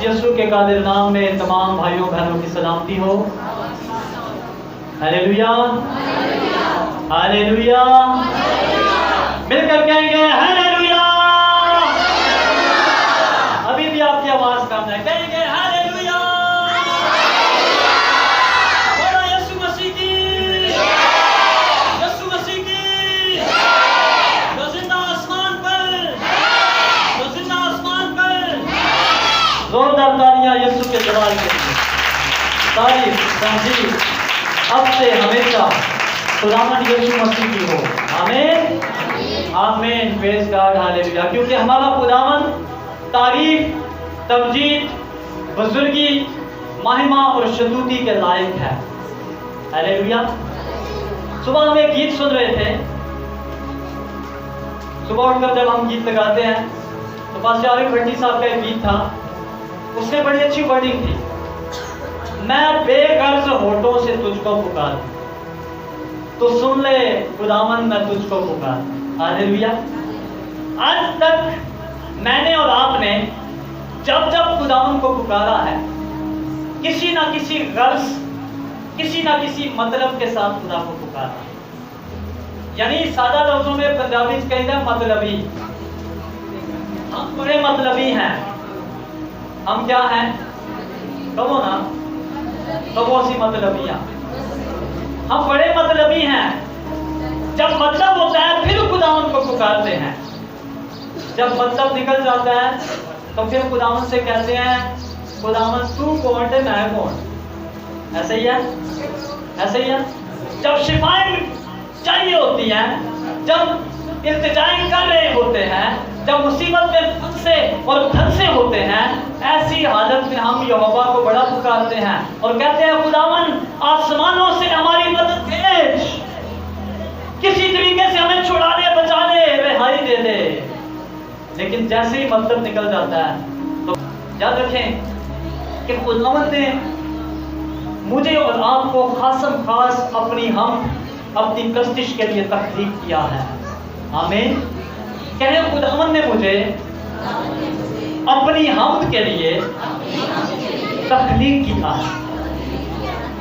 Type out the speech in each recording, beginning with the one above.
यीशु के कादिर नाम में तमाम भाइयों बहनों की सलामती हो। Hallelujah, hallelujah. मिलकर कहेंगे हालेलुया। अभी भी आपकी आवाज कम है, कहेंगे हालेलुया। बोलो यीशु मसीह की, यीशु मसीह की। जो जिंदा आसमान पर, जो जिंदा आसमान पर, जोरदार तालियां यीशु के जलाल के लिए। तारीफ तंजीम अब से हमेशा खुदावंद यीशु मसीह की हो। आमीन, आमीन। Praise God, hallelujah. क्योंकि हमारा खुदावंद तारीफ, तमजीद, बुजुर्गी, महिमा और शतूती के लायक है। हालेलुया। सुबह हम एक गीत सुन रहे थे। सुबह उठकर जब हम गीत लगाते हैं तो पास्टर आरिफ भट्टी साहब का एक गीत था, उसमें बड़ी अच्छी वर्डिंग थी, मैं बेगर्ज होठों से तुझको पुकार, तो सुन ले खुदावंद मैं तुझको पुकार। हालेलुया। आज तक मैंने और आपने जब जब खुदावंद को पुकारा है, किसी ना किसी गर्ज, किसी ना किसी मतलब के साथ खुदा को पुकारा। यानी सादा लफ्जों में पंजाबी में कहते हैं मतलबी। हम बड़े मतलबी हैं। हम क्या हैं? कहो ना, कहो सी मतलबियां। हम बड़े मतलबी हैं। जब मतलब होता है फिर खुदावंद को पुकारते हैं, जब मतलब निकल जाता है तो फिर खुदावंद से कहते हैं खुदावंद तू कौन है, मैं कौन। ऐसे ही है, ऐसे ही है। जब शिफाएं चाहिए होती हैं, जब इल्तिजाएं कर रहे होते हैं, जब मुसीबत में फंसे और फंसे होते हैं, ऐसी हालत में हम यहोवा को बड़ा पुकारते हैं और कहते हैं खुदावंद आसमानों से हमारी मदद भेज, किसी तरीके से हमें छुड़ा दे, बचा दे, रिहाई दे दे। लेकिन जैसे ही मतलब निकल जाता है तो याद रखें कि खुदावंद ने मुझे और आपको खासम खास अपनी कस्तिश के लिए तख्लीक किया है। आमीन। कहें खुदावंद ने मुझे अपनी हमद के लिए तख्लीक किया है।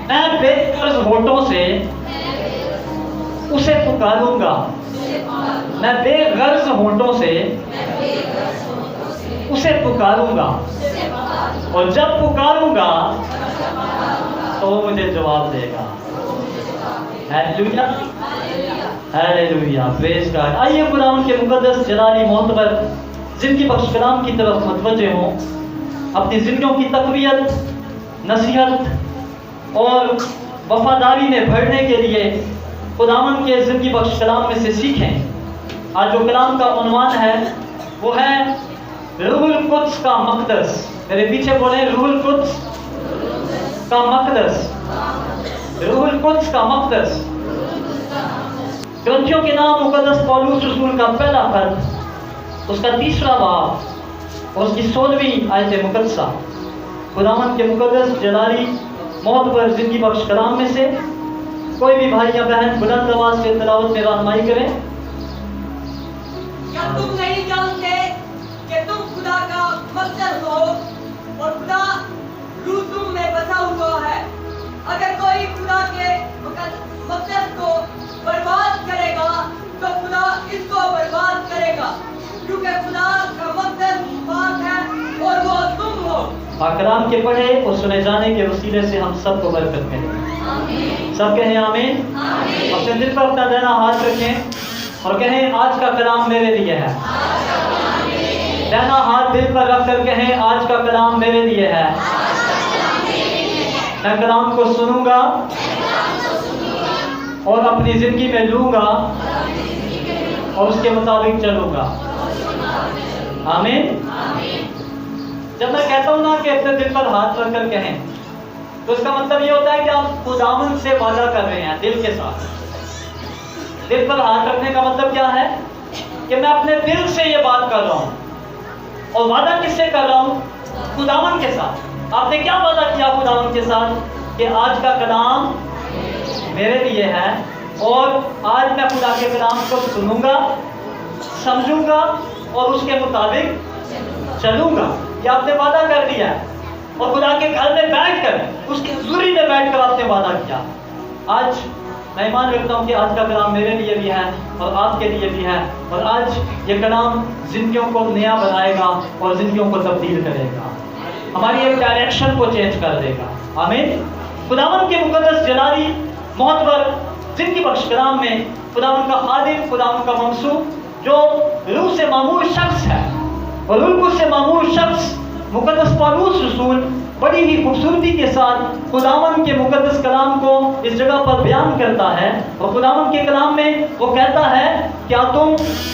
मैं बेगर्ज होठों से उसे पुकारूंगा, मैं बेगर्ज होठों से उसे पुकारूंगा, और जब पुकारूंगा तो वो मुझे जवाब देगा। Hallelujah, hallelujah. Praise God. आइए खुदावंद के मुकद्दस जलाली मोहतबर जिनकी बख्श कलाम की तरफ मुतवज्जे हों, अपनी जिंदगियों की तक़वियत, नसीहत और वफादारी में बढ़ने के लिए खुदावंद के जिंदगी बख्श कलाम में से सीखें। आज जो कलाम का उन्वान है वो है रूहुल कुद्स का मक़दस। मेरे पीछे बोले रूहुल कुद्स का मक़दस, रूहुल कुद्स का मक़दस। ग्रंथियों के नाम मुकद्दस पौलुस रसूल का पहला खत, उसका 3वां बाब और उसकी 16वीं आयत मुकद्दसा खुदावंद के मुकद्दस जलाली मोहतबर जिंदगी बख्श कलाम में से कोई भी भाई या बहन बुलंद आवाज से तिलावत में रहनुमाई करें। क्या तुम नहीं जानते कि तुम खुदा का मक़दस हो और खुदा रूह तुम में बसा हुआ है? अगर कोई खुदा के मक़दस को बर्बाद करेगा तो खुदा इसको बर्बाद करेगा, क्योंकि खुदा का मक़दस पाक है और वो तुम हो। कलाम के पढ़े और सुने जाने के वसीले से हम सबको बरकत मिले। सब कहें आमीन। अपने दिल पर अपना दाहिना हाथ रखें और कहें आज का कलाम मेरे लिए है। दाहिना हाथ दिल पर रखकर कहें आज का कलाम मेरे लिए है। मैं कलाम को सुनूंगा और अपनी जिंदगी में लूंगा और उसके मुताबिक चलूंगा। आमीन। जब मैं कहता हूं ना कि अपने दिल पर हाथ रखकर कहें, तो इसका मतलब ये होता है कि आप खुदावंद से वादा कर रहे हैं दिल के साथ। दिल पर हाथ रखने का मतलब क्या है कि मैं अपने दिल से ये बात कर रहा हूं। और वादा किससे कर रहा हूं? खुदावंद के साथ। आपने क्या वादा किया खुदावंद के साथ कि आज का कलाम मेरे लिए है और आज मैं खुदा के कलाम को सुनूंगा, समझूंगा और उसके मुताबिक चलूंगा। ये आपने वादा कर लिया है, और खुदा के घर में बैठकर, उसकी हुजूरी में बैठकर आपने वादा किया। आज मैं ईमान रखता हूँ कि आज का कलाम मेरे लिए भी है और आपके लिए भी है, और आज ये कलाम जिंदगियों को नया बनाएगा और जिंदगियों को तब्दील करेगा, हमारी एक डायरेक्शन को चेंज कर देगा। आमीन। खुदावन के मुकद्दस जलाली मोहतबर जिनकी बख्श कलाम में खुदावन का खादिम, खुदावन का मंसूब, जो रूह से मामूर शख्स है, और रूह से मामूर शख्स मुकद्दस पौलुस रसूल बड़ी ही खूबसूरती के साथ खुदावन के मुकद्दस कलाम को इस जगह पर बयान करता है। और खुदावन के कलाम में वो कहता है, क्या तुम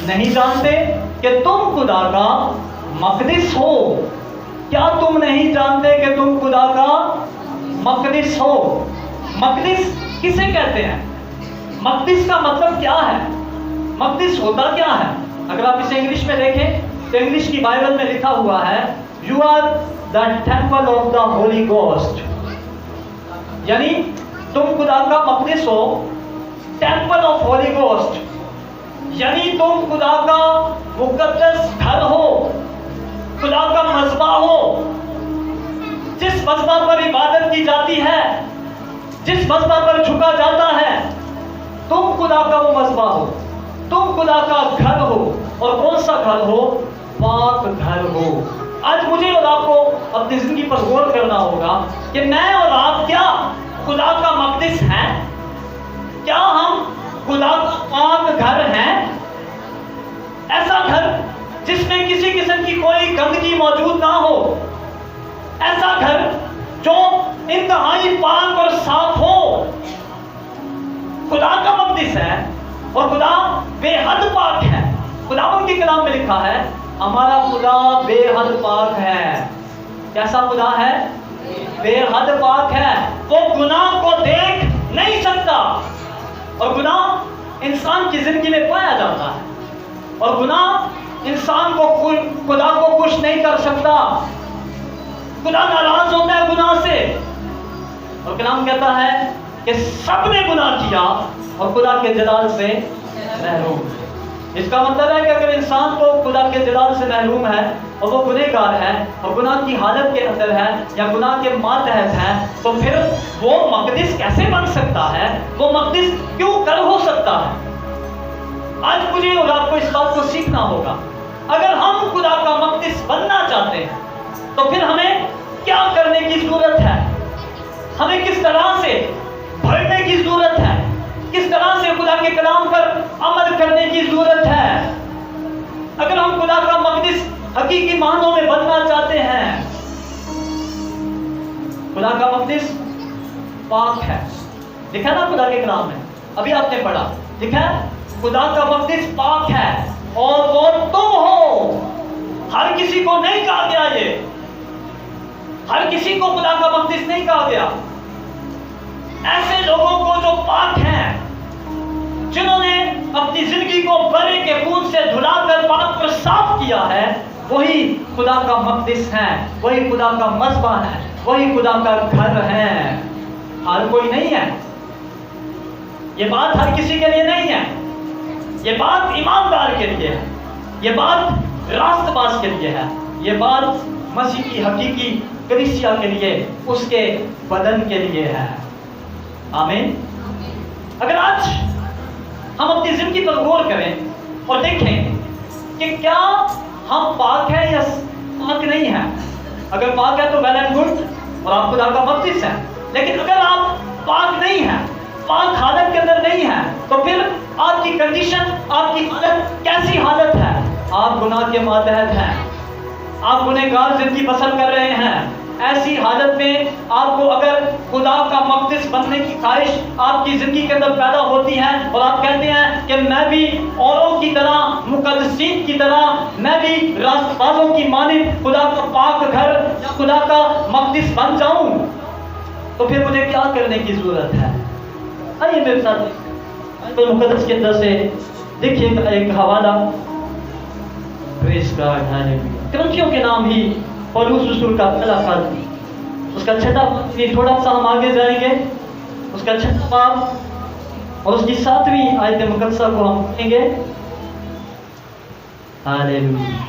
नहीं जानते कि तुम खुदा का मक़दिस हो? क्या तुम नहीं जानते कि तुम खुदा का मक़दिस हो? मक़दिस किसे कहते हैं? मक़दिस का मतलब क्या है? मक़दिस होता क्या है? अगर आप इसे इंग्लिश में देखें तो इंग्लिश की बाइबल में लिखा हुआ है, you are the temple of the holy ghost, यानी तुम खुदा का मक़दिस हो, टेम्पल ऑफ होली गोस्ट, यानी तुम खुदा का मुकद्दस घर हो, खुदा का मज़बा हो, जिस मज़बा पर इबादत की जाती है, जिस मज़बा पर झुका जाता है, तुम खुदा का वो मज़बा हो, तुम खुदा का घर हो। और कौन सा घर हो? पाक घर हो। आज मुझे और आपको अपनी जिंदगी पर गौर करना होगा कि मैं और आप क्या खुदा का मक़दिस हैं? क्या हम खुदा का पाक घर हैं? ऐसा घर जिसमें किसी किस्म की कोई गंदगी मौजूद ना हो, ऐसा घर जो इंतहाई पाक और साफ हो, खुदा का मक़दिस है। और खुदा बेहद पाक है। खुदावन के कलाम में लिखा है, हमारा खुदा बेहद पाक है। कैसा खुदा है? बेहद पाक है। वो गुनाह को देख नहीं सकता, और गुनाह इंसान की जिंदगी में पाया जाता है, और गुनाह इंसान को खुदा को खुश नहीं कर सकता। खुदा नाराज होता है गुनाह से, और कलाम कहता है कि सबने गुनाह किया और खुदा के जलाल से महरूम। इसका मतलब है कि अगर इंसान को खुदा के जलाल से महरूम है और वो गुनहगार है और गुनाह की हालत के अंदर है या गुनाह के मातहत है, तो फिर वो मक़दिस कैसे बन सकता है? वो मक़दिस क्यों कर हो सकता है? आज मुझे और आपको इस बात को सीखना होगा। अगर हम खुदा का मक़दिस बनना चाहते हैं तो फिर हमें क्या करने की जरूरत है? हमें किस तरह से भरने की जरूरत है? किस तरह से खुदा के कलाम पर अमल करने की जरूरत है? अगर हम खुदा का मक़दिस हकीकी मानों में बनना चाहते हैं, खुदा का मक़दिस पाक है। लिखा ना खुदा के कलाम में, अभी आपने पढ़ा, लिखा है खुदा का मक़दिस पाक है और वो तुम हो। हर किसी को नहीं कहा गया, ये हर किसी को खुदा का मक़दिस नहीं कहा गया। ऐसे लोगों को जो पाक हैं, जिन्होंने अपनी जिंदगी को बरे के खून से धुलाकर पाक और साफ किया है, वही खुदा का मक़दिस है, वही खुदा का मज़बा है, वही खुदा का घर है। हर कोई नहीं है। ये बात हर किसी के लिए नहीं है। ये बात ईमानदार के लिए है, ये बात रास्तबाज के लिए है, ये बात मसीह की हकीकी कलीसिया के लिए, उसके बदन के लिए है। आमीन। अगर आज हम अपनी जिंदगी पर गौर करें और देखें कि क्या हम पाक हैं या पाक नहीं हैं। अगर पाक है तो वेल एंड गुड और आप खुदा का मक़दिस है, लेकिन अगर आप पाक नहीं हैं, पाक हालत के अंदर नहीं है, तो फिर आपकी कंडीशन, आपकी हालत कैसी हालत है? आप गुनाह के मातहत हैं, आप गुनहगार जिंदगी बसर कर रहे हैं। ऐसी हालत में आपको अगर खुदा का मक़दिस बनने की ख्वाहिश आपकी जिंदगी के अंदर पैदा होती है और आप कहते हैं कि मैं भी औरों की तरह, मुक़द्दसीन की तरह, मैं भी रास्तबाजों की मानिंद खुदा का पाक घर या खुदा का मक़दिस बन जाऊं, तो फिर मुझे क्या करने की जरूरत है? आइए मेरे साथ तो मुक़द्दस के अंदर से देखिए एक हवाला। Praise God, hallelujah. कुरिन्थियों के नाम ही पौलुस रसूल का पहला खत, उसका छठा, थोड़ा सा हम आगे जाएंगे, उसका छठा बाब और उसकी 7वीं आयत मुक़द्दसा को हम पढ़ेंगे। Hallelujah,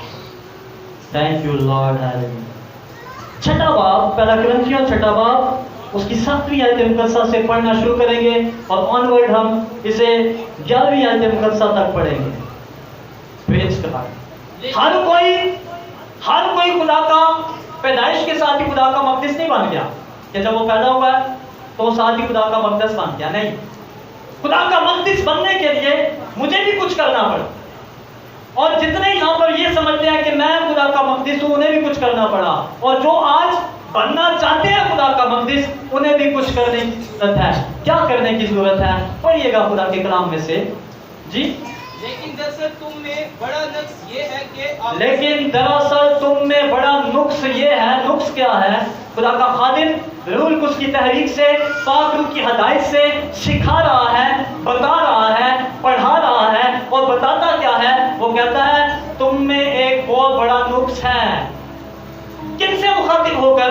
thank you Lord, hallelujah. छठा बाब, पहला कुरिन्थियों छठा बाब, उसकी 7वीं आयत मुकद्दसा से पढ़ना शुरू करेंगे और ऑनवर्ड हम इसे 11वीं आयत मुकद्दसा तक पढ़ेंगे। Praise God. हर कोई खुदा का पैदाइश के साथ ही खुदा का मक़दस नहीं बन गया कि जब वो पैदा हुआ है तो वो साथ ही खुदा का मक़दस बन गया। नहीं, खुदा का मक़दस बनने के लिए मुझे भी कुछ करना पड़ा, और जितने यहाँ पर ये समझते हैं कि मैं खुदा का मक़दस हूँ, उन्हें भी कुछ करना पड़ा, और जो आज बनना चाहते हैं खुदा का मक़दस, उन्हें भी कुछ करने की जरूरत है। क्या करने की जरूरत है? पढ़िएगा खुदा के कलाम में से जी। लेकिन दरअसल तुम में बड़ा नुक्स ये है कि नुक्स क्या है? खुदा का खादिम रूह कुछ की तहरीक से, पाक रूह की हदायत से सिखा रहा है, बता रहा है, पढ़ा रहा है, और बताता क्या है? वो कहता है तुम में एक बहुत बड़ा नुक्स है। किनसे मुखातिब होकर?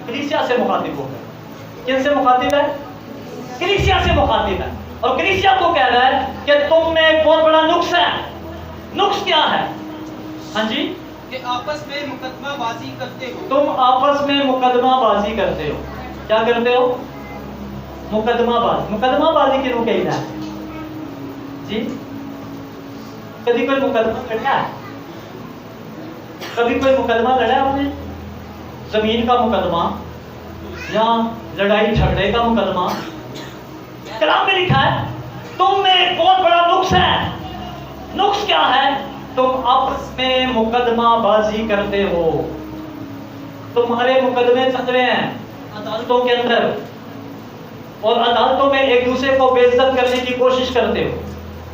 कलीसिया से मुखातिब होकर। किनसे मुखातिब है? कलीसिया से मुखातिब है, और कलीसिया को कह रहा है कि तुम में एक बहुत बड़ा नुक्स है। नुक्स क्या है? हाँ जी, कि आपस में मुकदमाबाजी करते हो। तुम आपस में मुकदमाबाजी करते हो। क्या करते हो? मुकदमाबाजी। मुकदमाबाजी किसको कहता है जी? कभी कोई मुकदमा लड़ा है? कभी कोई मुकदमा लड़ा है आपने? जमीन का मुकदमा या लड़ाई झगड़े का मुकदमा? कलाम में लिखा है तुम में एक बहुत बड़ा नुक्स है। नुक्स क्या है? तुम आपस में मुकदमाबाजी करते हो। तुम्हारे मुकदमे चल रहे हैं अदालतों के अंदर, और अदालतों में एक दूसरे को बेइज्जत करने की कोशिश करते हो।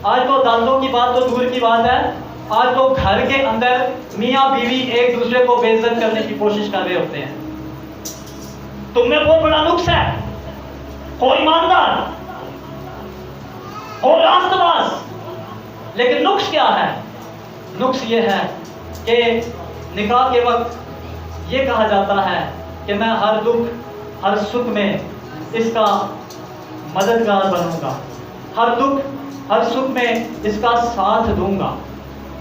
आज तो अदालतों की बात तो दूर की बात है, आज तो घर के अंदर मियाँ बीवी एक दूसरे को बेइज्जत करने की कोशिश कर रहे होते हैं। तुम में बहुत बड़ा नुक्स है। हो ईमानदार, हो रास्तबाज, लेकिन नुक्स क्या है? नुक्स ये है कि निकाह के वक्त ये कहा जाता है कि मैं हर दुख हर सुख में इसका मददगार बनूंगा, हर दुख हर सुख में इसका साथ दूंगा।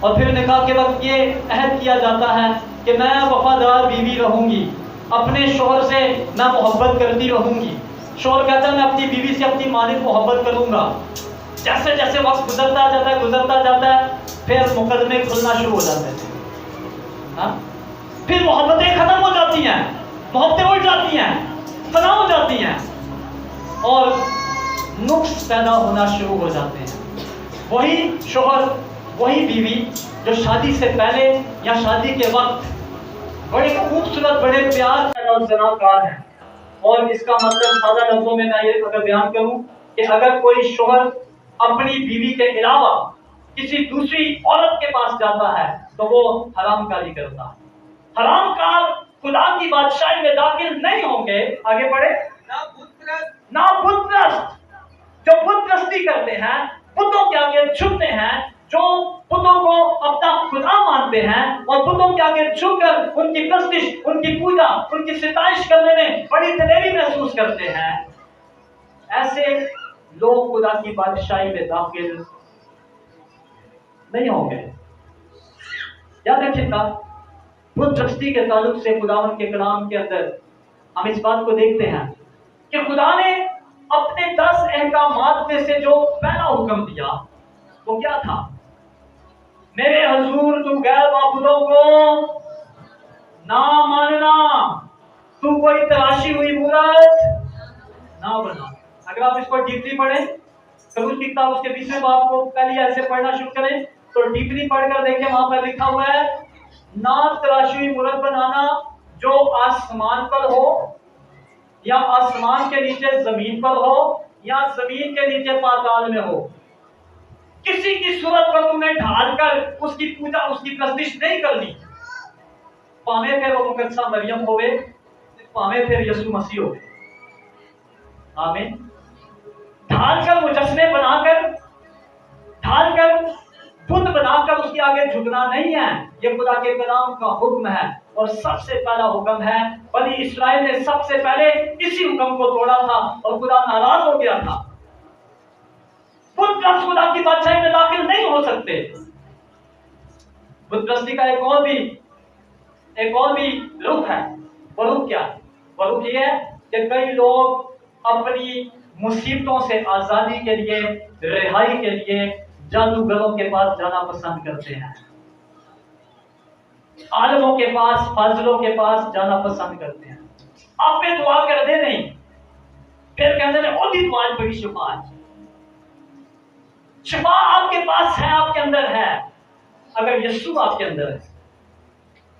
और फिर निकाह के वक्त ये अहद किया जाता है कि मैं वफादार बीवी रहूंगी, अपने शौहर से मैं मोहब्बत करती रहूंगी। शौहर कहता है मैं अपनी बीवी से अपनी मालिक मोहब्बत करूंगा। जैसे जैसे वक्त गुजरता जाता है फिर मुकदमे खुलना शुरू हो जाते हैं। हाँ? फिर मोहब्बतें खत्म हो जाती हैं, मोहब्बतें उठ जाती हैं, फना हो जाती हैं, और नुक्स पैदा होना शुरू हो जाते हैं। वही शौहर, वही बीवी जो शादी से पहले या शादी के वक्त बड़े खूबसूरत, बड़े प्यार और जनाकार है। और इसका मतलब सादा लफ्जों में मैं ये अगर बयान करूं कि अगर कोई शौहर अपनी बीवी के अलावा किसी दूसरी औरत के पास जाता है तो वो हरामकारी करता है। हरामकार खुदा की बादशाही में दाखिल नहीं होंगे। आगे बढ़े। ना बुतप्रस्त, जो बुतप्रस्ती करते हैं, बुतों के आगे झुकते हैं, जो बुतों को अपना खुदा मानते हैं और बुतों के आगे झुककर उनकी प्रस्तिश, उनकी पूजा, उनकी सिताइश करने में बड़ी दलेरी महसूस करते हैं, ऐसे लोग खुदा की बादशाही में दाखिल नहीं होंगे। याद रखिएगा, बुतप्रस्ती के ताल्लुक से खुदावन के कलाम के अंदर हम इस बात को देखते हैं कि खुदा ने अपने 10 अहकामात में से जो पहला हुक्म दिया वो क्या था? मेरे हजूर तू गैर माबूदों को ना मानना, तू कोई तराशी हुई मूरत ना बना। अगर आप इसको डीपली पढ़ें, कलूस की किताब उसके 20वें बाब को पहले ऐसे पढ़ना शुरू करें तो डीपली पढ़कर देखें, वहां पर लिखा हुआ है ना तराशी हुई मूरत बनाना जो आसमान पर हो या आसमान के नीचे जमीन पर हो या जमीन के नीचे पाताल में हो। किसी की सूरत पर तुम्हें ढालकर उसकी पूजा, उसकी प्रस्तिश नहीं करनी। पावे फिर वो मुकद्दसा मरियम होवे, पावे फिर यीशु मसीह होवे। आमीन। ढालकर मुजस्मे बनाकर, ढालकर बुत बनाकर उसके आगे झुकना नहीं है। ये खुदा के कलाम का हुक्म है, और सबसे पहला हुक्म है। बनी इस्राएल ने सबसे पहले इसी हुक्म को तोड़ा था और खुदा नाराज हो गया था। बुतप्रस्त खुदा की बादशाही में दाखिल नहीं हो सकते। बुतप्रस्ती का एक और भी रुख है। बरूक क्या है? बरूक ये है कि कई लोग अपनी मुसीबतों से आजादी के लिए, रिहाई के लिए जादूगरों के पास जाना पसंद करते हैं, आलमों के पास, फाजिलों के पास जाना पसंद करते हैं। आप पे दुआ कर दे नहीं, फिर कहते हैं ओदी दुआ बड़ी शिफा है। शिफा आपके पास है, आपके अंदर है, अगर यीशु आपके अंदर है।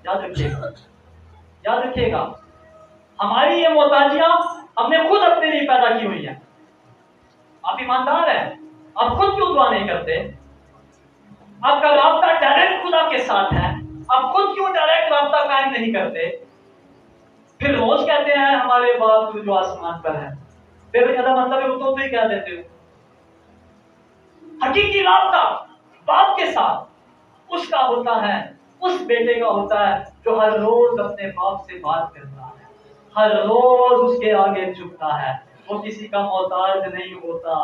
याद रखिएगा, याद रखिएगा, हमारी ये मोहताजियां हमने खुद अपने लिए पैदा की हुई है। आप ईमानदार हैं, आप खुद क्यों दुआ नहीं करते? आपका राब्ता डायरेक्ट खुदा के साथ है, आप खुद क्यों डायरेक्ट राब्ता कायम नहीं करते? फिर रोज कहते हैं हमारे बाप तू जो आसमान पर है, फिर कहता मतलब है तो ही कह देते हो। हकीकी राब्ता बाप के साथ उसका होता है, उस बेटे का होता है जो हर रोज अपने बाप से बात करता है, हर रोज उसके आगे झुकता है, वो किसी का मोहताज नहीं होता।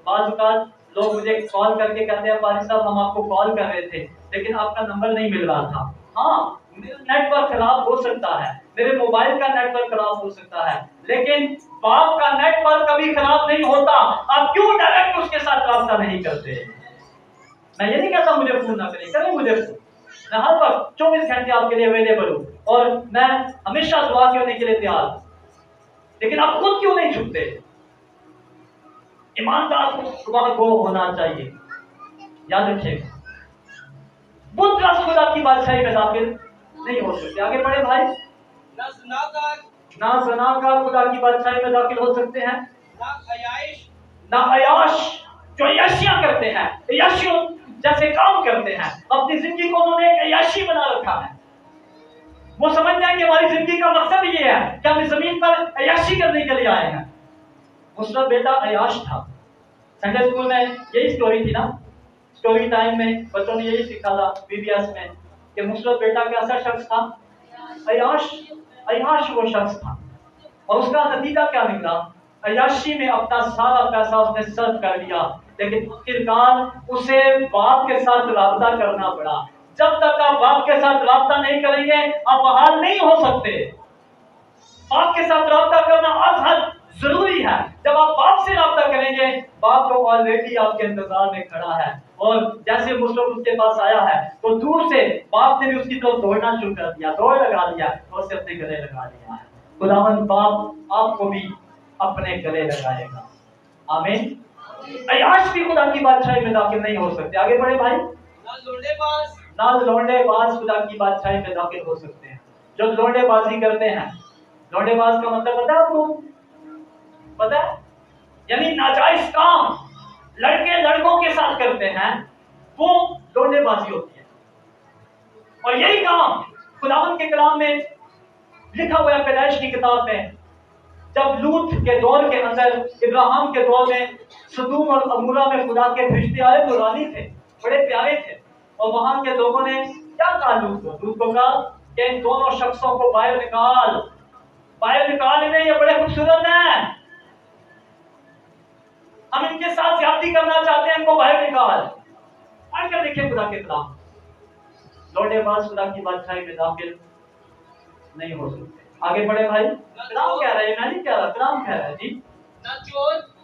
बाज़ औक़ात लोग मुझे कॉल करके कहते हैं पारी साहब हम आपको कॉल कर रहे थे लेकिन आपका नंबर नहीं मिल रहा था। हाँ, नेटवर्क खराब हो सकता है, मेरे मोबाइल का नेटवर्क खराब हो सकता है, लेकिन बाप का नेटवर्क कभी खराब नहीं होता। आप क्यों डायरेक्ट उसके साथ राब्ता नहीं करते? मैं ये नहीं कहता मुझे फोन ना करें, करें मुझे फोन, मैं हर वक्त 24 घंटे आपके लिए अवेलेबल हूँ और मैं हमेशा दुआ करने के लिए तैयार हूँ, लेकिन आप खुद क्यों नहीं झुकते? ईमानदार को सुबह को होना चाहिए। याद रखिएगा, बुद्ध रस खुदा की बादशाही में दाखिल नहीं हो सकते। आगे बढ़े भाई। ना ज़नाकार खुदा की बादशाही में दाखिल हो सकते हैं, ना अयाश जो अयाशियां करते हैं, अयाशियों जैसे काम करते हैं, अपनी जिंदगी को उन्होंने एक अयाशी बना रखा है। वो समझते हैं कि हमारी जिंदगी का मकसद ये है कि हम इस जमीन पर अयाशी करने के लिए आए हैं। उसका बेटा अयाश था। संडे स्कूल में यही स्टोरी थी ना, स्टोरी टाइम में बच्चों ने यही सीखा था बीबीएस में कि मुसरत बेटा कैसा शख्स था? अयाश। अयाश वो शख्स था और उसका नतीजा क्या निकला? अयाशी में अपना सारा पैसा उसने सर्व कर लिया, लेकिन आखिरकार उसे बाप के साथ राब्ता करना पड़ा। जब तक आप बाप के साथ राब्ता नहीं करेंगे आप बहाल नहीं हो सकते। बाप के साथ राब्ता करना आज जरूरी है। जब आप बाप से राब्ता करेंगे, बाप तो ऑलरेडी आपके इंतजार में खड़ा है और जैसे मुसरत उसके पास आया है तो दूर से बाप ने भी उसकी तरफ दौड़ना शुरू कर दिया, दौड़ लगा दिया और उसे अपने गले लगा लिया है। खुदावंद बाप आपको भी अपने गले लगाएगा। आमीन। अयाश भी खुदा की बादशाही में दाखिल नहीं हो सकते। आगे बढ़े भाई। ना लौंडेबाज खुदा की बादशाही में दाखिल हो सकते हैं। जो लौंडेबाजी करते हैं, लौंडेबाज का मतलब पता है आपको? पता है? यानी नाजायज काम लड़के लड़कों के साथ करते हैं, वो लौंडेबाजी होती है। और यही काम खुदावंद के कलाम में लिखा हुआ है पैदाइश की किताब में, जब लूत के दौर के अंदर, इब्राहिम के दौर में सदूम और अमूरा में खुदा के फरिश्ते आए, वो रानी थे, बड़े प्यारे थे, और वहां के लोगों ने क्या कहा लूत को कहा कि इन दोनों शख्सों को बाहर निकाल इन्हें, ये बड़े खूबसूरत हैं, हम इनके साथ ज्यादती करना चाहते हैं, इनको बाहर निकाल। आकर देखिए खुदा के कलाम, लौंडेबाज खुदा की बादशाही में दाखिल नहीं हो सकते। आगे बढ़े भाई। कलाम कह रहे हैं, मैं नहीं कह रहा, कलाम कह रहा है जी।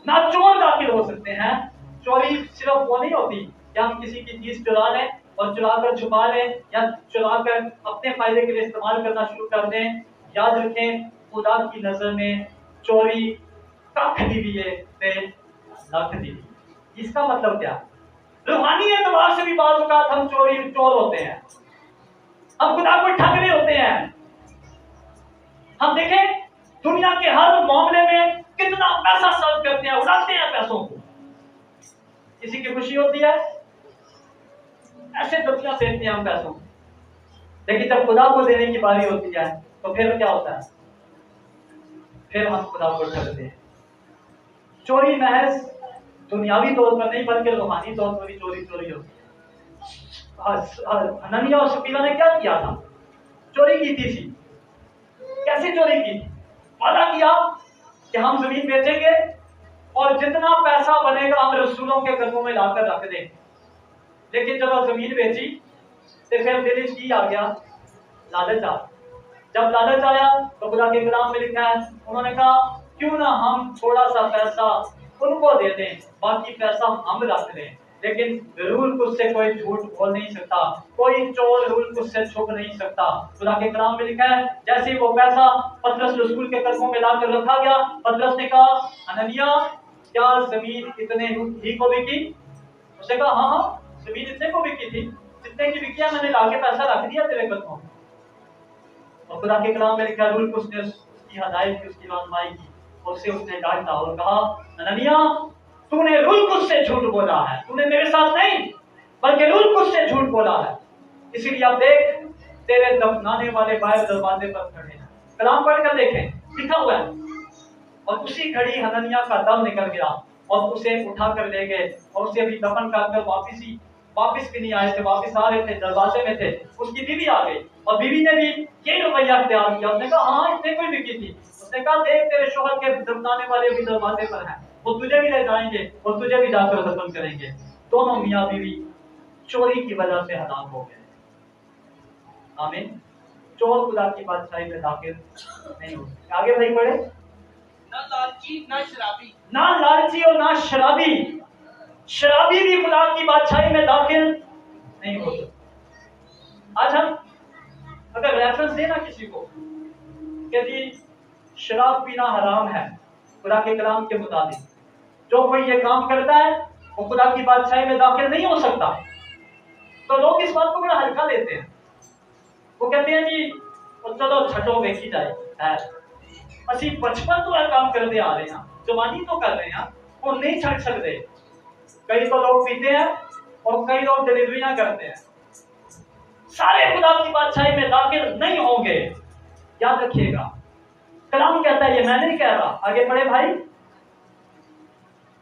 ना चोर दाखिल हो सकते हैं। चोरी सिर्फ वो नहीं होती कि हम किसी की चीज चुरा लें और चुरा कर छुपा लें या चुरा कर अपने फायदे के लिए इस्तेमाल करना शुरू कर दें। याद रखें, खुदा की नजर में चोरी कख दी भी है, लख दी। इसका मतलब क्या? रूहानी एतबार से भी बाज़ औक़ात हम चोर होते हैं, हम खुदा को ठग रहे होते हैं। हम देखें दुनिया के हर मामले में कितना पैसा सर्व करते हैं, उड़ाते हैं पैसों को। किसी की खुशी होती है, ऐसे दुनिया देते हैं हम पैसों को, लेकिन जब खुदा को देने की बारी होती है तो फिर क्या होता है? फिर हम खुदा को ठगते हैं। चोरी महज दुनियावी तौर पर नहीं बल्कि रूहानी तौर पर भी चोरी होती है। हननिया और सफीरा ने क्या किया था? चोरी की थी। कैसे चोरी की? वादा किया कि हम जमीन बेचेंगे और जितना पैसा बनेगा हम रसूलों के कदमों में लाकर रख देंगे। लेकिन जब जमीन बेची तो फिर दिल की आ गया, लालच आ, जब लालच आया तो खुदा के कलाम में लिखा है, उन्होंने कहा क्यों ना हम थोड़ा सा पैसा उनको दे दें, बाकी पैसा हम रख लें। लेकिन रूल कुछ से कोई झूठ बोल नहीं सकता, कोई चोर रूल कुछ से छुप नहीं सकता। खुदा के कलाम में लिखा है, जैसे ही वो पैसा पतरस रसूल के कदमों में लाकर रखा गया, पतरस ने कहा, हननिया क्या जमीन इतने ही को बिकी? उसने कहा हाँ हाँ, जमीन इतने को बिकी थी, जितने की बिकी है मैंने लाके पैसा रख दिया तेरे कदमों में। और खुदा के कलाम में लिखा, रूल कुछ ने उसकी हदायत की, उसकी रहनुमाई की, उससे उसने डांटा और कहा, हननिया तूने रुलकुस से झूठ बोला है, तूने मेरे साथ नहीं बल्कि रुलकुस से झूठ बोला है। इसीलिए आप देख, तेरे दफनाने वाले बाहर दरवाजे पर खड़े हैं। कलाम पढ़कर देखें, लिखा हुआ है। और उसी घड़ी हननिया का दम निकल गया और उसे उठा कर ले गए और उसे भी दफन कर वापिस भी नहीं आए थे, वापिस आ रहे थे, दरवाजे में थे। उसकी बीवी आ गई और बीवी ने भी यही रवैया अख्तियार किया। उसने कहा हाँ इतने कोई बिकी थी। उसने कहा देख तेरे शोहर के दफनाने वाले भी दरवाजे पर हैं, वो तुझे भी ले जाएंगे और तुझे भी जाकर दफन करेंगे। दोनों मियाँ बीवी चोरी की वजह से हलाक हो गए। आमीन। चोर खुदा की बादशाही में दाखिल नहीं हो सकते। आगे भाई पढ़े। ना लालची ना शराबी, ना लालची और ना शराबी, शराबी भी खुदा की बादशाही में दाखिल नहीं हो सकते। आज हम अगर रेफरेंस देना किसी को कि जी शराब पीना हराम है खुदा के कलाम के मुताबिक, जो कोई ये काम करता है वो खुदा की बादशाही में दाखिल नहीं हो सकता, तो लोग इस बात को बड़ा हल्का लेते हैं। वो कहते हैं जी चलो छठो देखी जाए, ਅਸੀਂ बचपन तो यह काम करते आ रहे हैं, जवानी तो कर रहे हैं, वो नहीं छड़ सकते। कई तो लोग पीते हैं और कई लोग डिलीवरियां करते हैं, सारे खुदा की बादशाही में दाखिल नहीं होंगे। याद रखिएगा, कलाम कहता है, ये मैं नहीं कह रहा। आगे पढ़े भाई।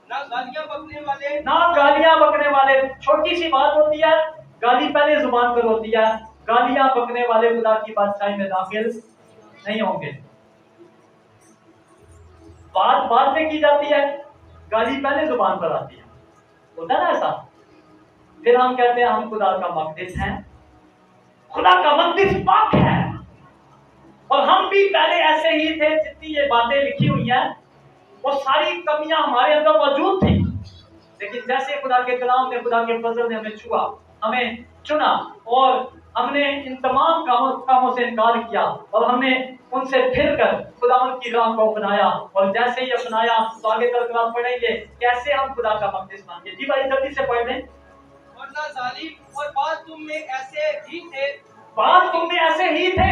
ना गालियां बकने वाले, ना गालियां बकने वाले। छोटी सी बात होती है, गाली पहले जुबान पर होती है। गालियां बकने वाले खुदा की बादशाही में दाखिल नहीं होंगे। बात बाद में की जाती है, गाली पहले जुबान पर आती है, होता है ना ऐसा। फिर हम कहते हैं हम खुदा का मकदस हैं, खुदा का मकदस पाक है, और हम भी पहले ऐसे ही थे। जितनी ये बातें लिखी हुई हैं वो सारी कमियां हमारे अंदर मौजूद थी, लेकिन जैसे खुदा के कलाम ने, खुदा के फजल ने हमें छुआ, हमें चुना और हमने इन तमाम कामों से इनकार किया और हमने उनसे फिर कर खुदावंद की राह को अपनाया। और जैसे ही अपनाया तो आगे चलकर आप पढ़ेंगे कैसे हम खुदा का मकदस बन गए। जी भाई जल्दी से पढ़ लें। वरना जालिम और बात तुम में ऐसे ही थे, बात तुम में ऐसे ही थे,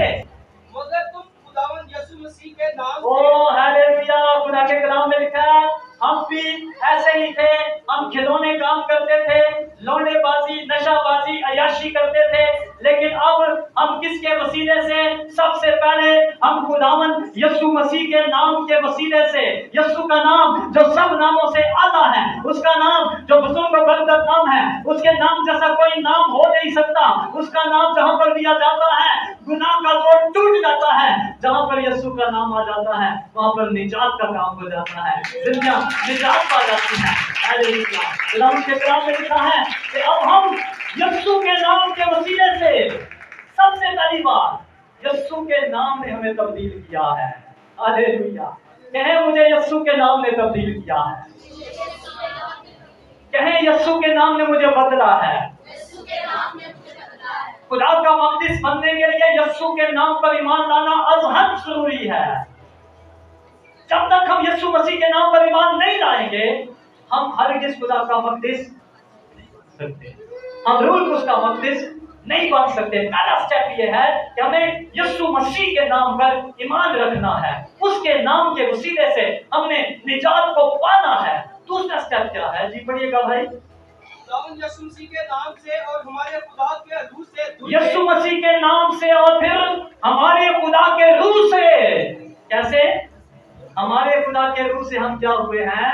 मगर तुम खुदावंद यीशु मसीह के नाम ओ हालेलुया। खुदा के कलाम में लिखा है हम भी ऐसे ही थे, हम खिलौने काम करते थे, लौंडेबाजी, नशाबाजी, अयाशी करते थे, लेकिन अब हम किसके वसीले से? सबसे पहले हम खुदावंद यीशु मसीह के नाम के वसीले से, यीशु का नाम जो सब नामों से आला है, उसका नाम जो बुजुर्ग बरकत नाम है, उसके नाम जैसा कोई नाम हो नहीं सकता। उसका नाम जहां पर दिया जाता है गुनाह का जोड़ टूट जाता है, जहां पर यीशु का नाम आ जाता है वहां पर निजात का काम हो जाता है, दुनिया निजात पा जाती है। हालेलुया। खुदावंद के कलाम में लिखा है कि अब हम यीशु के नाम के वसीले से, सबसे पहली बार यीशु के नाम ने हमें तब्दील किया है। हालेलुया। कहें मुझे यीशु के नाम ने तब्दील किया है, कहें यीशु के नाम ने मुझे बदला है। खुदा का मकदस बनने के लिए यीशु के नाम पर ईमान लाना अज़हद जरूरी है। जब तक हम यीशु मसीह के नाम पर ईमान नहीं लाएंगे हम हरगिज़ खुदा का मकदस नहीं बन सकते, हम रोज उसका मकदस नहीं बन सकते। पहला स्टेप ये है कि हमें यीशु मसीह के नाम पर ईमान रखना है, उसके नाम के वसीले से हमने निजात को पाना है। दूसरा स्टेप क्या है? जी पढ़िएगा भाई। यीशु मसीह के नाम से और हमारे खुदा के रूह से, यीशु मसीह के नाम से और फिर हमारे खुदा के रूह से। कैसे? हमारे खुदा के रूह से हम क्या हुए हैं?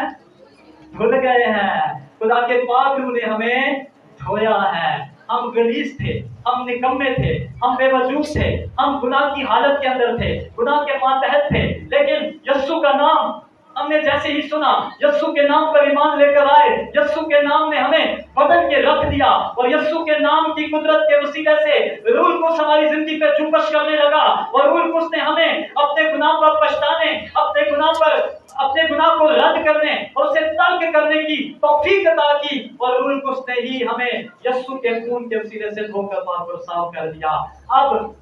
धुल गए हैं। खुदा के पाक रूह ने हमें धोया है। हम गलीस थे, हम निकम्मे थे, हम बेवजूद थे, हम गुनाह की हालत के अंदर थे, गुनाह के मातहत थे, लेकिन यीशु का नाम हमने जैसे ही सुना, यस्सु के नाम पर ईमान लेकर आए, यस्सु के नाम ने हमें बदल के रख दिया और यस्सु के नाम की कुदरत के वसीले से रूह कुछ हमारी जिंदगी पे जुम्बश करने लगा और रूह कुछ ने हमें अपने गुनाह पर पछताने, अपने गुनाह को रद्द करने और उसे तर्क करने की तौफीक अता की और रूह कुछ ने ही हमें यस्सु के खून के वसीले से धोकर पाक और साफ कर दिया। अब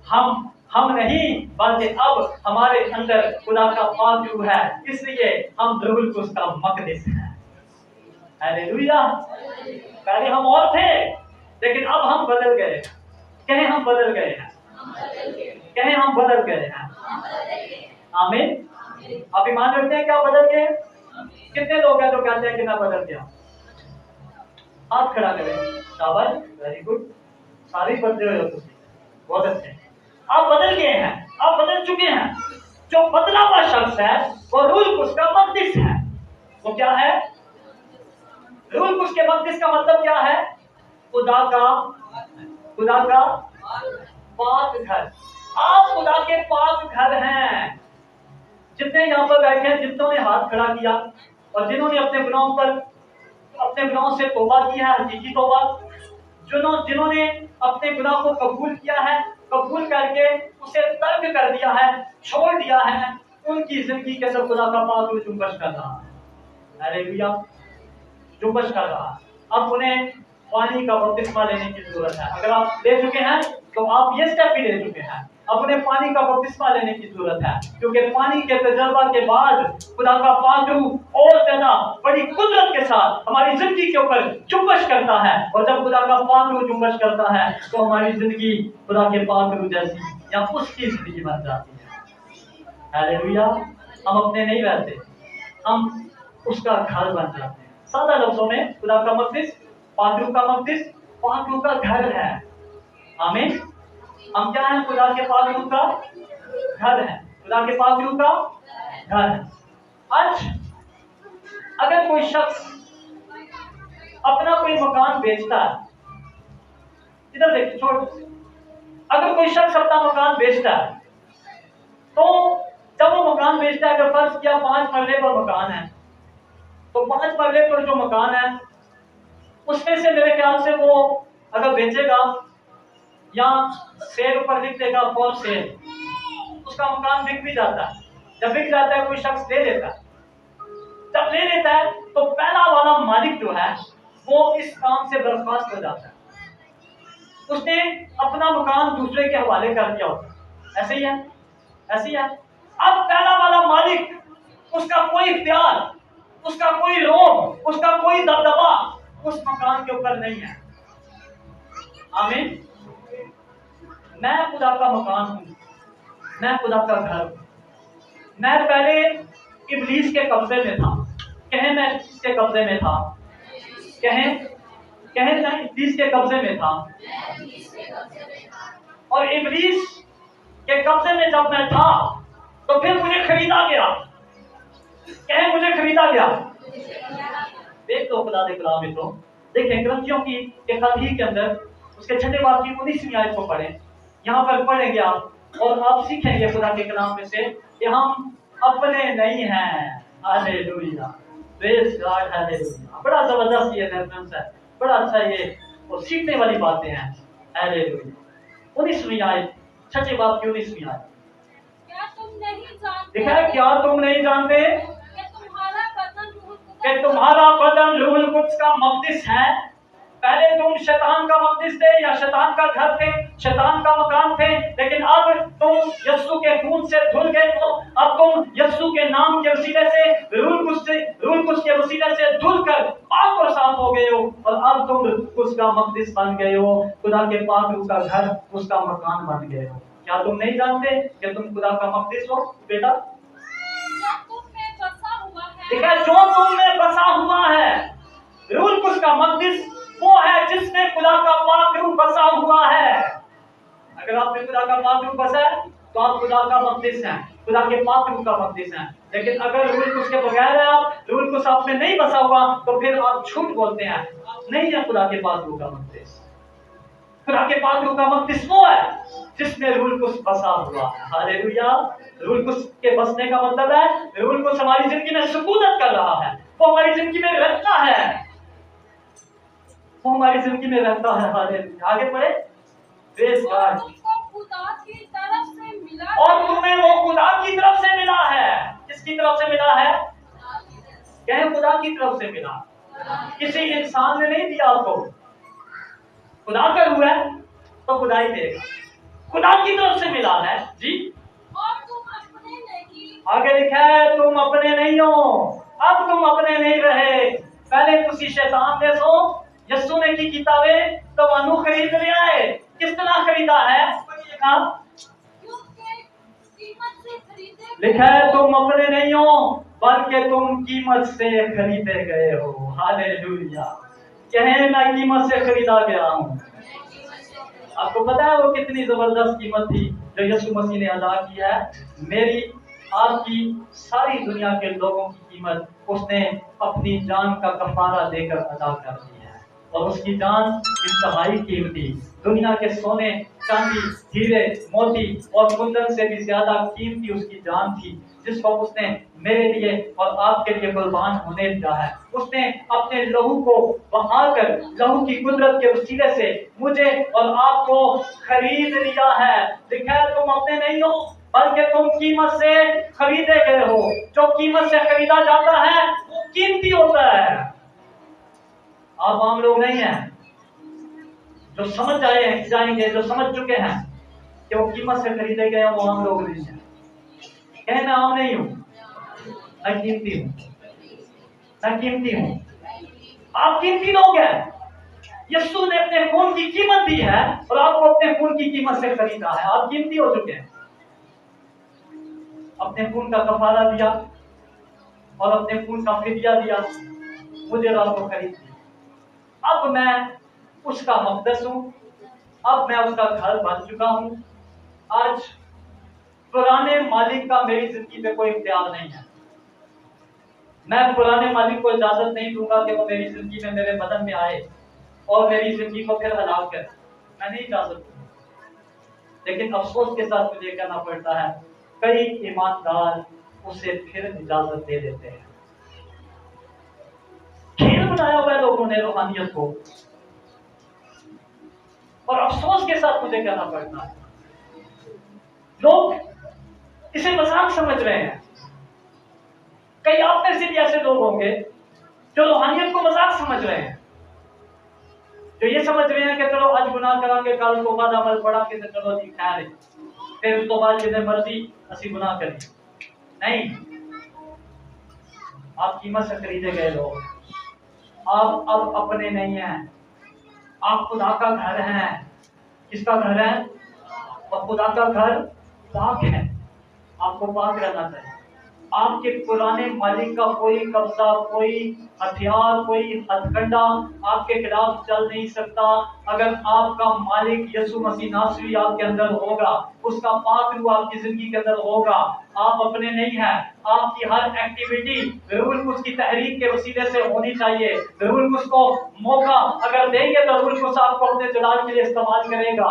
हम नहीं, बल्कि अब हमारे अंदर खुदा का पाक रूह है, इसलिए हम रूह कुछ का मकदस है। हालेलुया। पहले हम और थे, लेकिन अब हम बदल गए। कहें हम बदल गए हैं, कहें हम बदल गए हैं। आमीन। आप ईमान रखते हैं क्या बदल गए? कितने लोग हैं जो कहते हैं कि मैं बदल गया? हाथ खड़ा करें। शाबाश, वेरी गुड। सारे बदले हुए हो तुम, बहुत अच्छे। आप बदल गए हैं, आप बदल चुके हैं। जो बदला हुआ शख्स है वो रूह कुछ का मकदस है। वो क्या है? रूह कुछ के मकदस का मतलब क्या है? खुदा का पाक घर। आप खुदा के पाक घर हैं। जितने यहाँ पर बैठे हैं, जितनों ने हाथ खड़ा किया और जिन्होंने अपने गुनाहों से तौबा की है, हकीकी तौबा, जिन्होंने अपने गुनाह को कबूल किया है, कबूल करके उसे तर्क कर दिया है, छोड़ दिया है, उनकी जिंदगी के अंदर खुदा का पाक रूह जुम्बश कर रहा है। हालेलुया, जुम्बश कर रहा है। अब उन्हें पानी का बपतिस्मा लेने की जरूरत है। अगर आप ले चुके हैं तो आप ये स्टेप भी ले चुके हैं। अब उन्हें पानी का बपतिस्मा लेने की जरूरत है, क्योंकि पानी के तजर्बा के बाद खुदा का पाक रूह और ज्यादा बड़ी कुदरत के साथ हमारी जिंदगी के ऊपर जुम्बश करता है। और जब खुदा का पाक रूह जुम्बश करता है तो हमारी जिंदगी खुदा के पाक रूह जैसी या उसकी जिंदगी बन जाती है। हालेलुया। हम अपने नहीं रहते, हम उसका घर बन जाते हैं। सादा लफ्जों में खुदा का मकदस, पाक रूह का मकदस, पाक रूह का घर है। आमीन। हम क्या हैं? खुदा के पाक रूह का घर है। खुदा के पाक रूह का घर है। आज अगर कोई शख्स अपना कोई मकान बेचता है, इधर देखिए, छोड़, अगर कोई शख्स अपना मकान बेचता है तो जब वो मकान बेचता है, अगर फर्ज किया 5 मरले पर मकान है, तो 5 मरले पर जो मकान है उसमें से मेरे ख्याल से वो अगर बेचेगा या सेल ऊपर लिख देगा फॉर सेल, उसका मकान बिक भी जाता है। जब बिक जाता है कोई शख्स ले लेता है, जब ले लेता है तो पहला वाला मालिक जो है वो इस काम से बर्खास्त हो जाता है। उसने अपना मकान दूसरे के हवाले कर दिया होता है। ऐसे ही है, ऐसे ही है। अब पहला वाला मालिक, उसका कोई इख्तियार, उसका कोई रोब, उसका कोई दबदबा उस मकान के ऊपर नहीं है। आमीन। मैं खुदा का मकान हूं, मैं खुदा का घर हूं। मैं पहले इब्लीस के कब्जे में था। कहें मैं किसके कब्जे में था? कहें मैं इब्लीस के कब्जे में था। और इब्लीस के कब्जे में जब मैं था तो फिर मुझे खरीदा गया। कहें मुझे खरीदा गया। देख लो खुदा दे कलाम में, तो देखें ग्रंथियों की एक के अंदर उसके 6 बाब की 19वीं आयत को पढ़ें। यहाँ पर पढ़ेंगे आप और आप सीखेंगे खुदा के कलाम में से कि हम अपने नहीं हैं। Hallelujah, praise God, hallelujah. बड़ा जबरदस्त ये रेफरेंस है, बड़ा अच्छा ये और सीखने वाली बातें हैं। हालेलुया। 19वीं आयत, 6 बाब की 19वीं आयत। क्या तुम नहीं जानते? देखा है, क्या तुम नहीं जानते कि तुम्हारा बदन रूहुल कुद्स का मकदस है। पहले तुम शैतान का मकदस थे या शैतान का घर थे, शैतान का मकान थे, लेकिन अब तुम यस्सु के खून से धुल गए हो। अब तुम यस्सु के नाम के वसीले से, रूहुल कुद्स के वसीले से धुल कर पाक और साफ हो गए हो और अब तुम कुद्स का मकदस बन गए हो। खुदा के पाक रूह का घर, उसका मकान बन गए हो। क्या तुम नहीं जानते कि तुम खुदा का मकदस हो बेटा? देखा, जो तुम में बसा हुआ है, रूहुल कुद्स का मकदस वो है जिसमें खुदा का पाक रूह बसा हुआ है। अगर आप में खुदा का पाक रूह बसा है तो आप खुदा का मकदस हैं, खुदा के पाक रूह का मकदस हैं। लेकिन अगर रूहुल कुद्स के बगैर है आप, रूहुल कुद्स आप में नहीं बसा हुआ, तो फिर आप झूठ बोलते हैं, नहीं है खुदा के पाक रूह का मकदस। खुदा के पाक रूह का मक़दिस वो है जिसमें रूहुल कुद्स बसा हुआ है। हालेलुया। रूहुल कुद्स के बसने का मतलब है रूहुल कुद्स हमारी जिंदगी में सुकूनत कर रहा है, वो हमारी जिंदगी में रहता है, वो हमारी जिंदगी में रहता है। हालेलुया। आगे बढ़े। प्रेज़ और गॉड। तुमको खुदा की तरफ से मिला और है। तुम्हें वो खुदा की तरफ से मिला है। किसकी तरफ से मिला है? कहे खुदा की तरफ से मिला। किसी इंसान ने नहीं दिया आपको। खुदा का रूह है तो खुदा ही देगा। खुदा की तरफ से मिला है जी। और तुम अपने नहीं, आगे लिखा है तुम अपने नहीं हो, अब तुम अपने नहीं रहे। पहले तुसी शैतान दे सो, यस्सु ने की किताबे तो मानू खरीद लिया है। किस तरह खरीदा है? क्योंकि कीमत से खरीदे लिखा है तुम अपने नहीं हो बल्कि तुम कीमत से खरीदे गए हो। हालेलुया। कहे मैं कीमत से खरीदा गया हूँ। आपको पता है वो कितनी जबरदस्त कीमत थी जो यीशु मसीह ने अदा किया है? मेरी आपकी सारी दुनिया के लोगों की कीमत उसने अपनी जान का कफारा देकर अदा कर दी है। और उसकी जान इंतहाई कीमती, दुनिया के सोने चांदी हीरे मोती और कुंदन से भी ज्यादा कीमती उसकी जान थी, जिसको उसने मेरे लिए और आपके लिए कुर्बान होने दिया है। उसने अपने लहू को बहाकर लहू की कुदरत के वसीले से मुझे और आपको खरीद लिया है। लिखा है तुम अपने नहीं हो बल्कि तुम कीमत से खरीदे गए हो। जो कीमत से खरीदा जाता है वो कीमती होता है। आप आम लोग नहीं हैं जो समझ जाएंगे, जो समझ चुके हैं कि वो कीमत से खरीदे गए, वो आम लोग नहीं हैं। कहे मैं आम नहीं हूं, मैं कीमती हूं, मैं कीमती हूं। आप कीमती लोग हैं। यीशु ने अपने खून की कीमत दी है और आपको अपने खून की कीमत से खरीदा है। आप कीमती हो चुके हैं। अपने खून का कफारा दिया और अपने खून का फिदिया दिया, मुझे और आपको खरीद दिया। अब मैं उसका मक़दस हूं, अब मैं उसका घर बन चुका हूं। आज पुराने मालिक का मेरी जिंदगी पे कोई इख्तियार नहीं है। मैं पुराने मालिक को इजाजत नहीं दूंगा कि वो मेरी जिंदगी में मेरे बदन में आए और मेरी जिंदगी को फिर हलाक करे। मैं नहीं इजाजत दूंगा। लेकिन अफसोस के साथ मुझे कहना पड़ता है कई ईमानदार उसे फिर इजाजत दे देते हैं। खेल बनाया हुआ है लोगों ने रूहानियत को, और अफसोस के साथ मुझे कहना पड़ता है लोग इसे मजाक समझ रहे हैं। कई आप में से भी ऐसे लोग होंगे जो रूहानियत को मजाक समझ रहे हैं, जो ये समझ रहे हैं कि चलो आज गुनाह करांगे, कल को बाद अमल पढ़ांगे तो चलो जी खैर है, फिर उस तो बाद जितने मर्जी असी गुनाह करें। नहीं, आप कीमत से खरीदे गए लोग। आप अब अपने नहीं हैं, आप खुदा का घर हैं। किसका घर है? और खुदा का घर पाक है। आपको पाक रहना चाहिए। आपके पुराने मालिक का कोई कब्जा, कोई हथियार, कोई हथकंडा आपके खिलाफ चल नहीं सकता। अगर आपका मालिक यीशु मसीह नासरी आपके अंदर होगा, उसका पाक रूह आपकी जिंदगी के अंदर होगा, आप अपने नहीं हैं। आपकी हर एक्टिविटी रूहुल कुद्स की तहरीक के वसीले से होनी चाहिए। रूहुल कुद्स को मौका अगर देंगे तो रूहुल कुद्स आपको अपने जलाल के लिए इस्तेमाल करेगा।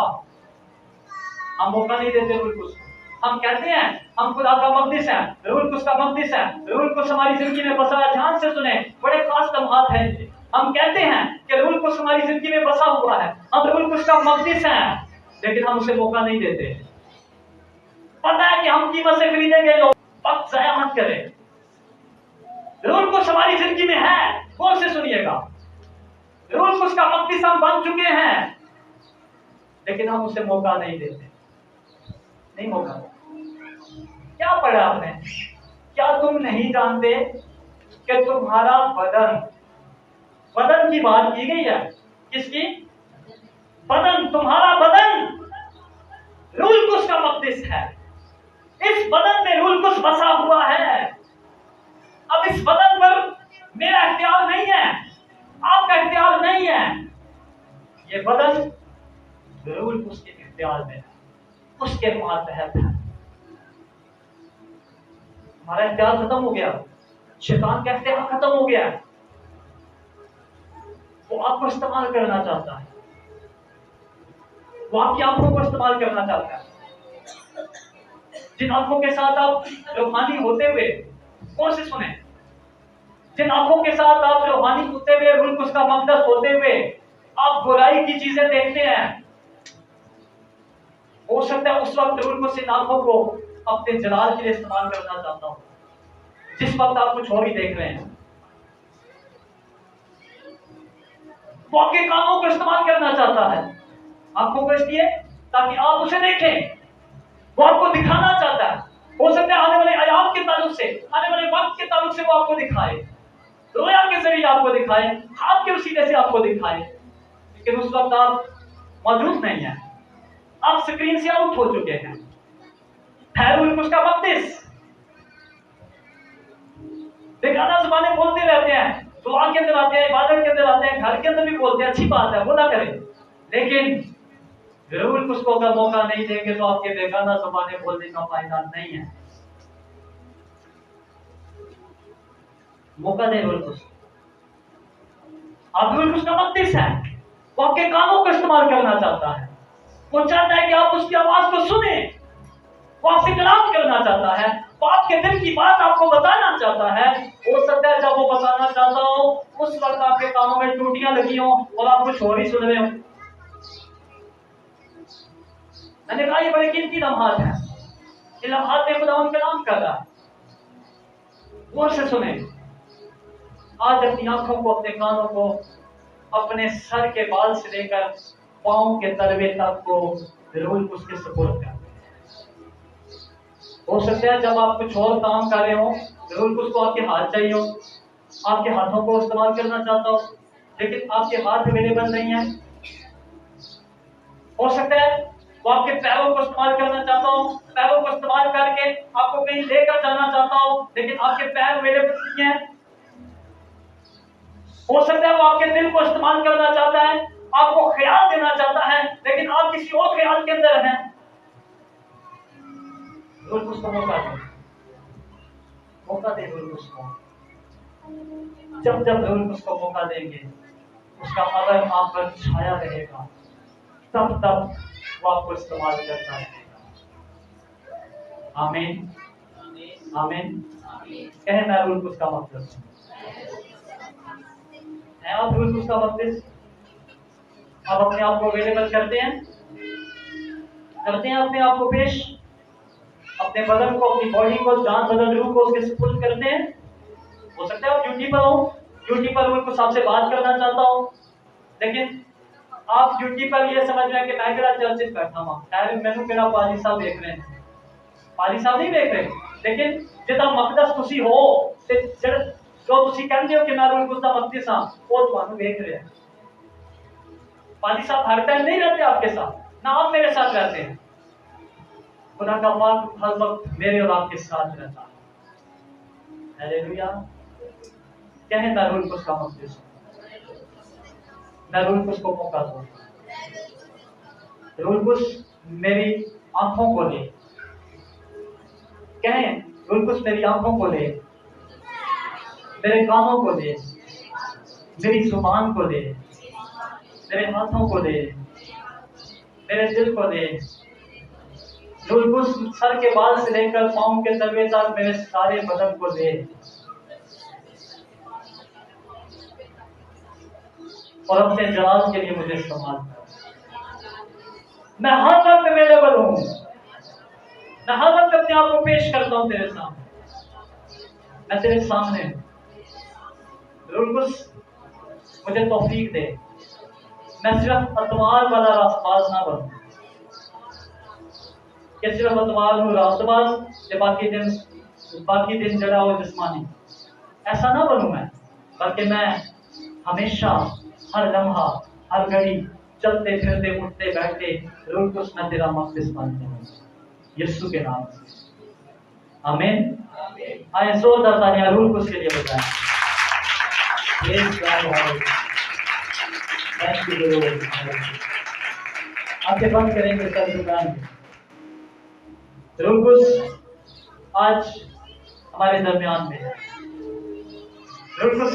हम मौका नहीं देते रूहुल कुद्स को। हम कहते हैं हम खुदा का मक़दिस हैं, रूहुल कुद्स का मक़दिस है, रूहुल कुद्स हमारी जिंदगी में बसा है। ध्यान से सुने, बड़े खास लम्हात हैं। हम कहते हैं कि रूहुल कुद्स हमारी जिंदगी में बसा हुआ है, हम रूहुल कुद्स का मक़दिस हैं, लेकिन हम उसे मौका नहीं देते। पता है कि हम कीमत से खरीदे गए लोग, वक्त ज़ाया मत करें। रूहुल कुद्स हमारी जिंदगी में है, गौर से सुनिएगा। रूहुल कुद्स का मक़दिस हम बन चुके हैं, लेकिन हम उसे मौका नहीं देते। नहीं मौका। क्या पढ़ा आपने? क्या तुम नहीं जानते कि तुम्हारा बदन की बात की गई है? किसकी? बदन, तुम्हारा बदन रूहुल कुद्स का मक़दिस है। इस बदन में रूहुल कुद्स बसा हुआ है। अब इस बदन पर मेरा इख्तियार नहीं है, आपका इख्तियार नहीं है। ये बदन रूहुल कुद्स के इख्तियार में है, उसके मातहत है। हमारा इख्तियार खत्म हो गया, शैतान का इख्तियार खत्म हो गया। वो आपको इस्तेमाल करना चाहता है। वो आपकी आंखों को इस्तेमाल करना चाहता है। जिन आंखों के साथ आप रूहानी होते हुए, कौन से सुने, जिन आंखों के साथ आप रूहानी होते हुए, रूह कुद्स का मकदस होते हुए आप बुराई की चीजें देखते हैं, हो सकता है उस वक्त रूह कुद्स इन आंखों को अपने जलाल के लिए इस्तेमाल करना चाहता हो, जिस वक्त आप कुछ और ही देख रहे हैं। वो आपके कानों को इस्तेमाल करना चाहता है, आंखों को इसलिए ताकि आप उसे देखें। वो आपको दिखाना चाहता है। हो सकता है आने वाले आयाम के ताल्लुक से, आने वाले वक्त के ताल्लुक से वो आपको दिखाए, रोया के जरिए आपको दिखाए, हाथ के वसीले से आपको दिखाए, लेकिन उस वक्त आप मौजूद नहीं है, आप स्क्रीन से आउट हो चुके हैं। हैरून उसका मकदस बेगाना ज़बानें बोलते रहते हैं, दुआ के अंदर आते हैं, इबादत के अंदर आते हैं, घर के अंदर भी बोलते हैं, अच्छी बात है, वो ना करें, लेकिन जरूर उसको अगर मौका नहीं देंगे तो आपके बेगाना ज़बानें बोलने का फायदा नहीं है। मौका दे रूल कुछ, आप रूल कुछ का मकदस है, वो आपके कानों को इस्तेमाल करना चाहता है, वो चाहता है कि आप उसकी आवाज को सुने, वो आपसे कलाम करना चाहता है, वो आपके दिल की बात आपको बताना चाहता है। हो सकता है जब वो बताना चाहता हो उस वक्त आपके कानों में टूटियां लगी हो और आप कुछ और ही सुन रहे हो। मैंने कहा ये बड़े कीमती लम्हात हैं, इन लम्हात में खुदा उनका नाम कर रहा है, गौर से सुने। आज अपनी आंखों को, अपने कानों को, अपने सर के बाल से लेकर पांव के तलवे तक को रूह उसके सुपुर्द कर। हो सकता है जब आप कुछ और काम कर रहे हो, रूह उसको आपके हाथ चाहिए हो, आपके हाथों को इस्तेमाल करना चाहता हो, लेकिन आपके हाथ अवेलेबल नहीं है। हो सकता है वो आपके पैरों को इस्तेमाल करना चाहता हो, पैरों को इस्तेमाल करके आपको कहीं लेकर जाना चाहता हो, लेकिन आपके पैर अवेलेबल नहीं है। हो सकता है वो आपके दिल को इस्तेमाल करना चाहता है, आपको ख्याल देना चाहता है, लेकिन आप किसी और ख्याल के अंदर हैं। रूह उसको मौका दे, मौका दे रूह उसको। जब जब रूह उसको मौका देंगे, उसका अगर आप पर छाया रहेगा, तब तब वो आपको इस्तेमाल करता रहेगा। आमीन, आमीन। कहे मैं रूह उसका मकसद है, आप रूह उसका मकसद आप अपने आप को अवेलेबल करते हैं अपने आप को पेश, अपने बदन को, अपनी बॉडी को, जान बदन रूह को उसके सुपुर्द करते हैं। हो सकता है आप ड्यूटी पर हो, ड्यूटी पर रूह को सबसे बात करना चाहता हो, लेकिन आप ड्यूटी पर ये समझ रहे हैं कि मैं केड़ा चर्च च बैठा हुआ, शायद मैनू केड़ा पाजी साहब देख रहे हैं, पाजी साहब नहीं देख रहे, लेकिन जिदा मकदस तुसी हो ते जो तुसी कहते हो कि मैं रूह कुद्स दा मकदस हां, वो तुहानू देख रहे हैं। पाजी साहब हर टाइम नहीं रहते आपके साथ, ना आप मेरे साथ रहते हैं। खुदा का पाक हर वक्त मेरे और आपके साथ रहता है। हालेलुया। कहें मैं रूह कुद्स का मकदस हूं, मैं रूह कुद्स को मौका दूं, रूह कुद्स मेरी आंखों को ले। कहें रूह कुद्स मेरी आंखों को ले, मेरे कानों को ले, मेरी जुबान को ले, मेरे हाथों को ले, मेरे दिल को ले। रूह कुद्स सर के बाल से लेकर पांव के तलवे तक मेरे सारे बदन को ले, और अपने जलाल के लिए मुझे इस्तेमाल कर। मैं हर वक्त अवेलेबल हूं, मैं हर वक्त अपने आप को पेश करता हूं तेरे सामने, मैं तेरे सामने हूं। रूह कुद्स मुझे तौफीक दे, मैं सिर्फ अतवार वाला रास्तबाज ना बनूं, कि सिर्फ अतवार हूं रास्तबाज के बाकी दिन जड़ा हो जिस्मानी, ऐसा ना बनूं मैं, बल्कि मैं हमेशा, हर लम्हा, हर घड़ी, चलते फिरते उठते बैठते रूह कुद्स मैं तेरा मकदस बनता हूं, यीशु के नाम से। आमीन। आए जोरदार तालियां रूह कुद्स के लिए बजाएं। आंखें बंद करेंगे, सर झुकाएंगे। रूह कुद्स आज हमारे दरमियान में है। रूह कुद्स